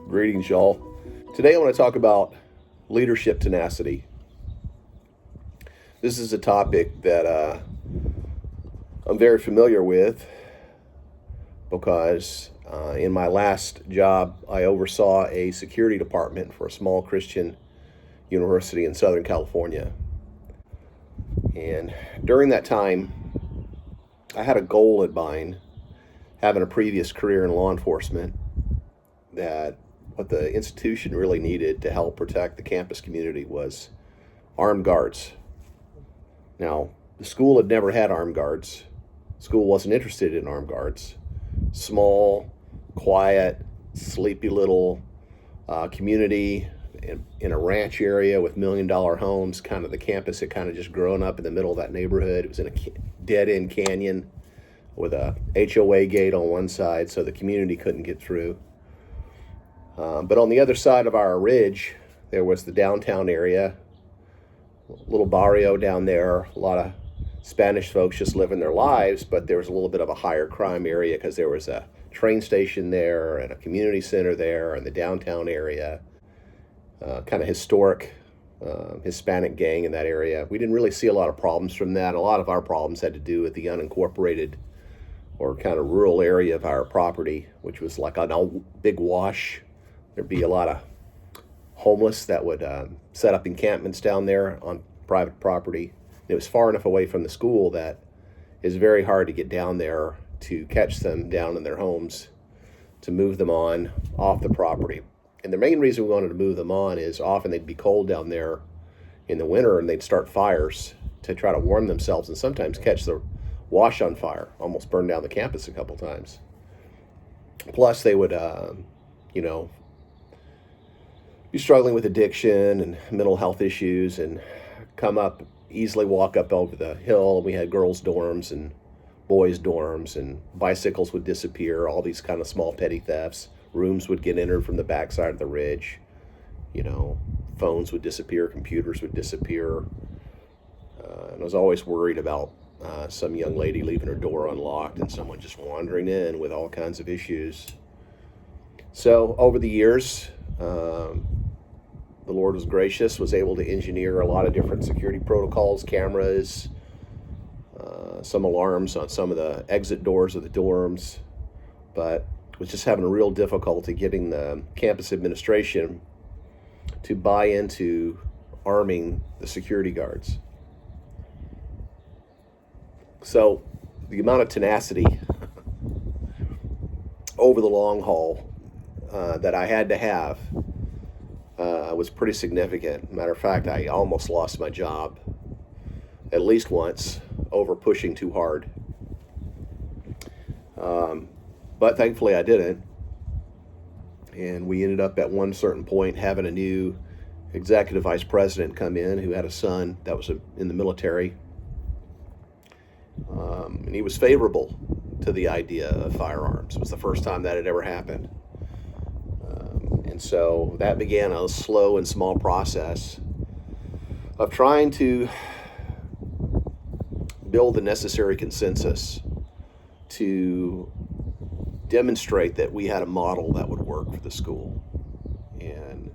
Greetings, y'all. Today I want to talk about leadership tenacity. This is a topic that I'm very familiar with because in my last job, I oversaw a security department for a small Christian university in Southern California. And during that time, I had a goal in mind, having a previous career in law enforcement, that what the institution really needed to help protect the campus community was armed guards. Now, the school had never had armed guards. School wasn't interested in armed guards. Small, quiet, sleepy little community in a ranch area with $1 million homes. Kind of the campus had kind of just grown up in the middle of that neighborhood. It was in a dead-end canyon with a HOA gate on one side, so the community couldn't get through. But on the other side of our ridge, there was the downtown area, little barrio down there, a lot of Spanish folks just living their lives, but there was a little bit of a higher crime area because there was a train station there and a community center there and the downtown area, kind of historic Hispanic gang in that area. We didn't really see a lot of problems from that. A lot of our problems had to do with the unincorporated or kind of rural area of our property, which was like a big wash. There'd be a lot of homeless that would set up encampments down there on private property. It was far enough away from the school that it's very hard to get down there to catch them down in their homes, to move them on off the property. And the main reason we wanted to move them on is often they'd be cold down there in the winter and they'd start fires to try to warm themselves and sometimes catch the wash on fire, almost burn down the campus a couple times. Plus they would, be struggling with addiction and mental health issues and easily walk up over the hill. We had girls' dorms and boys' dorms, and bicycles would disappear, all these kind of small petty thefts. Rooms would get entered from the backside of the ridge. Phones would disappear, computers would disappear. And I was always worried about some young lady leaving her door unlocked and someone just wandering in with all kinds of issues. So over the years, the Lord was gracious, was able to engineer a lot of different security protocols, cameras, some alarms on some of the exit doors of the dorms, but was just having a real difficulty getting the campus administration to buy into arming the security guards. So the amount of tenacity over the long haul that I had to have was pretty significant. Matter of fact, I almost lost my job at least once over pushing too hard. But thankfully I didn't. And we ended up at one certain point having a new executive vice president come in who had a son that was in the military. And he was favorable to the idea of firearms. It was the first time that had ever happened. And so that began a slow and small process of trying to build the necessary consensus to demonstrate that we had a model that would work for the school. And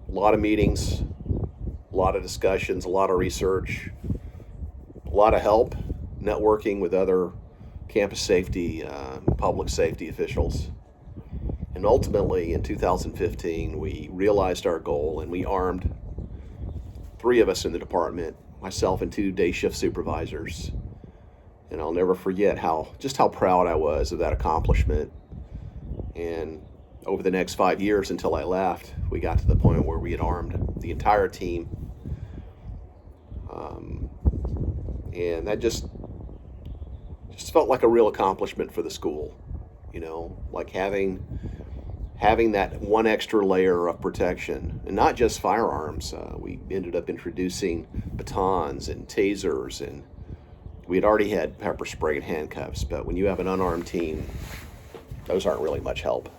a lot of meetings, a lot of discussions, a lot of research, a lot of help, networking with other campus safety, public safety officials. And ultimately, in 2015, we realized our goal and we armed 3 of us in the department, myself and 2 day shift supervisors. And I'll never forget how proud I was of that accomplishment. And over the next 5 years until I left, we got to the point where we had armed the entire team. And that just felt like a real accomplishment for the school, like having that one extra layer of protection, and not just firearms. We ended up introducing batons and tasers, and we had already had pepper spray and handcuffs, but when you have an unarmed team, those aren't really much help.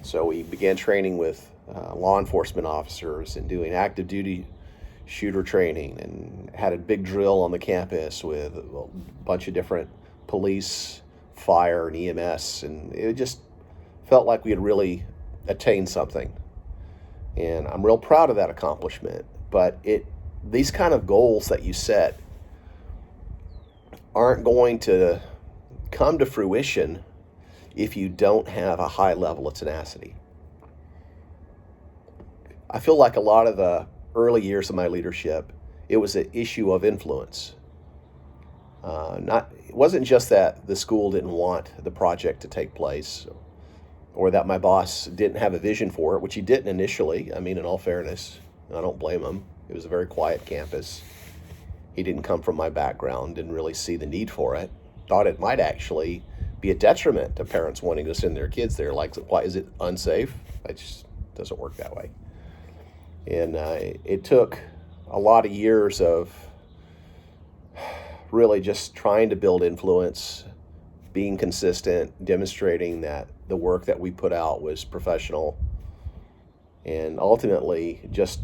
So we began training with law enforcement officers and doing active duty shooter training, and had a big drill on the campus with a bunch of different police, fire, and EMS, and it just felt like we had really attained something. And I'm real proud of that accomplishment. But these kind of goals that you set aren't going to come to fruition if you don't have a high level of tenacity. I feel like a lot of the early years of my leadership, it was an issue of influence. It wasn't just that the school didn't want the project to take place, or that my boss didn't have a vision for it, which he didn't initially. I mean, in all fairness, I don't blame him. It was a very quiet campus. He didn't come from my background, didn't really see the need for it. Thought it might actually be a detriment to parents wanting to send their kids there. Like, why is it unsafe? It just doesn't work that way. And it took a lot of years of really just trying to build influence, being consistent, demonstrating that the work that we put out was professional, and ultimately just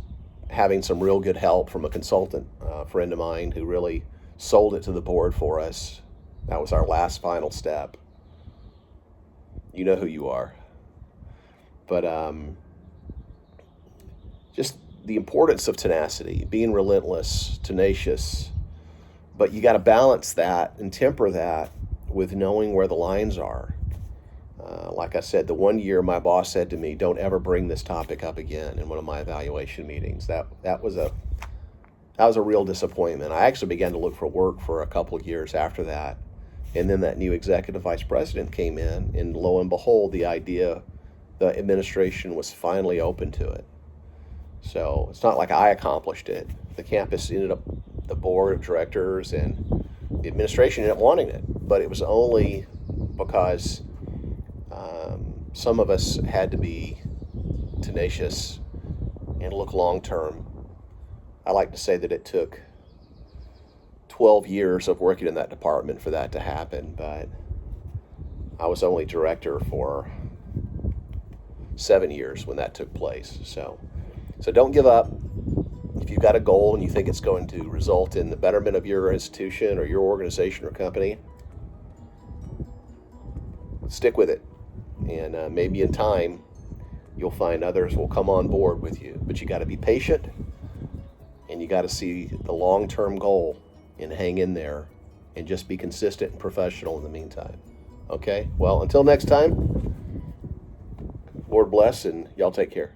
having some real good help from a consultant, friend of mine who really sold it to the board for us. That was our last final step. You know who you are. But just the importance of tenacity, being relentless, tenacious, but you got to balance that and temper that with knowing where the lines are. Like I said, the one year my boss said to me, "Don't ever bring this topic up again," in one of my evaluation meetings. That was a real disappointment. I actually began to look for work for a couple of years after that. And then that new executive vice president came in, and lo and behold, the administration was finally open to it. So it's not like I accomplished it. The campus ended up, the board of directors and the administration ended up wanting it. But it was only because some of us had to be tenacious and look long term. I like to say that it took 12 years of working in that department for that to happen, but I was only director for 7 years when that took place. So don't give up. If you've got a goal and you think it's going to result in the betterment of your institution or your organization or company, stick with it. And maybe in time, you'll find others will come on board with you. But you got to be patient, and you got to see the long-term goal and hang in there and just be consistent and professional in the meantime. Okay? Well, until next time, Lord bless, and y'all take care.